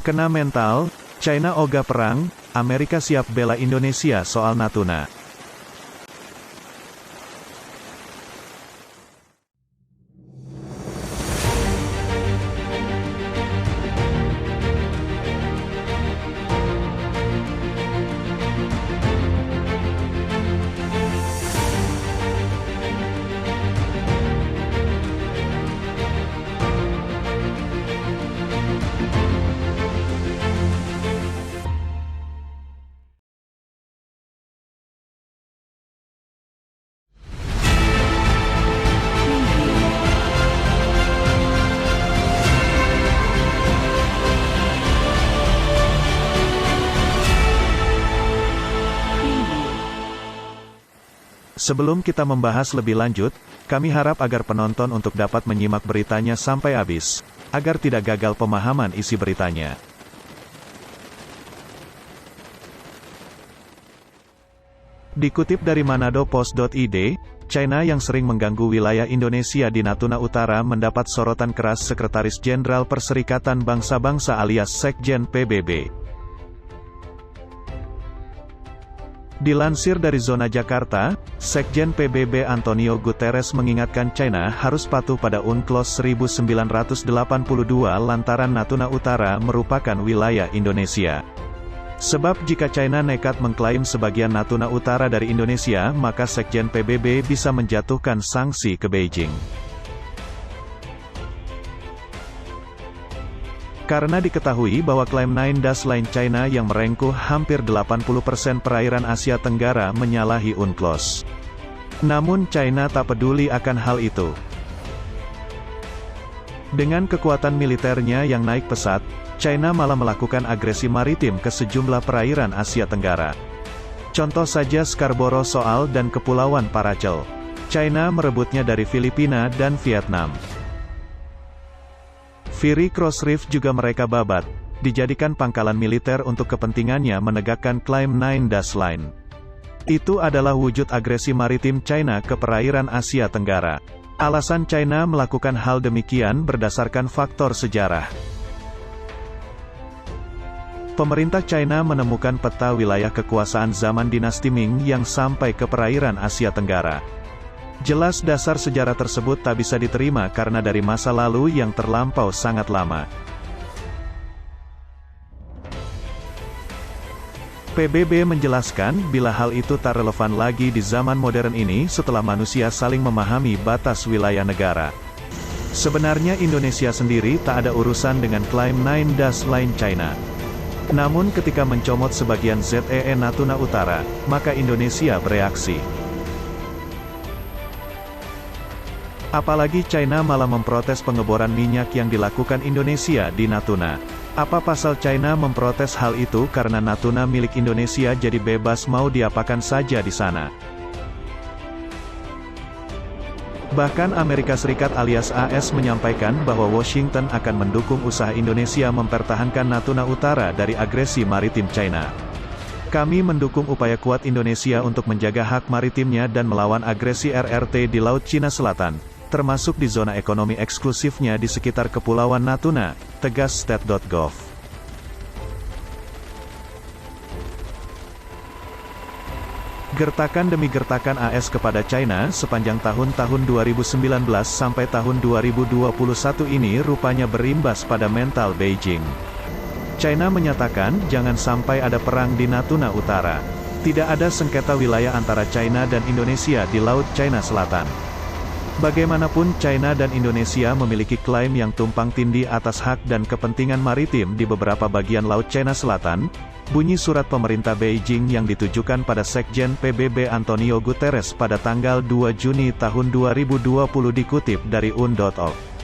Kena mental, China ogah perang, Amerika siap bela Indonesia soal Natuna. Sebelum kita membahas lebih lanjut, kami harap agar penonton untuk dapat menyimak beritanya sampai habis, agar tidak gagal pemahaman isi beritanya. Dikutip dari Manado-Post.id, China yang sering mengganggu wilayah Indonesia di Natuna Utara mendapat sorotan keras Sekretaris Jenderal Perserikatan Bangsa-Bangsa alias Sekjen PBB. Dilansir dari Zona Jakarta, Sekjen PBB Antonio Guterres mengingatkan China harus patuh pada UNCLOS 1982 lantaran Natuna Utara merupakan wilayah Indonesia. Sebab jika China nekat mengklaim sebagian Natuna Utara dari Indonesia, maka Sekjen PBB bisa menjatuhkan sanksi ke Beijing. Karena diketahui bahwa klaim Nine Dash Line China yang merengkuh hampir 80% perairan Asia Tenggara menyalahi UNCLOS. Namun China tak peduli akan hal itu. Dengan kekuatan militernya yang naik pesat, China malah melakukan agresi maritim ke sejumlah perairan Asia Tenggara. Contoh saja Scarborough Shoal dan Kepulauan Paracel. China merebutnya dari Filipina dan Vietnam. Fiery Cross Reef juga mereka babat, dijadikan pangkalan militer untuk kepentingannya menegakkan klaim Nine Dash Line. Itu adalah wujud agresi maritim China ke perairan Asia Tenggara. Alasan China melakukan hal demikian berdasarkan faktor sejarah. Pemerintah China menemukan peta wilayah kekuasaan zaman dinasti Ming yang sampai ke perairan Asia Tenggara. Jelas dasar sejarah tersebut tak bisa diterima karena dari masa lalu yang terlampau sangat lama. PBB menjelaskan bila hal itu tak relevan lagi di zaman modern ini setelah manusia saling memahami batas wilayah negara. Sebenarnya Indonesia sendiri tak ada urusan dengan klaim Nine Dash Line China. Namun ketika mencomot sebagian ZEE Natuna Utara, maka Indonesia bereaksi. Apalagi China malah memprotes pengeboran minyak yang dilakukan Indonesia di Natuna. Apa pasal China memprotes hal itu karena Natuna milik Indonesia jadi bebas mau diapakan saja di sana? Bahkan Amerika Serikat alias AS menyampaikan bahwa Washington akan mendukung usaha Indonesia mempertahankan Natuna Utara dari agresi maritim China. Kami mendukung upaya kuat Indonesia untuk menjaga hak maritimnya dan melawan agresi RRT di Laut Cina Selatan, termasuk di zona ekonomi eksklusifnya di sekitar Kepulauan Natuna, tegas state.gov. Gertakan demi gertakan AS kepada China sepanjang tahun-tahun 2019 sampai tahun 2021 ini rupanya berimbas pada mental Beijing. China menyatakan jangan sampai ada perang di Natuna Utara. Tidak ada sengketa wilayah antara China dan Indonesia di Laut Cina Selatan. Bagaimanapun China dan Indonesia memiliki klaim yang tumpang tindih atas hak dan kepentingan maritim di beberapa bagian Laut Cina Selatan, bunyi surat pemerintah Beijing yang ditujukan pada Sekjen PBB Antonio Guterres pada tanggal 2 Juni tahun 2020 dikutip dari UN.org.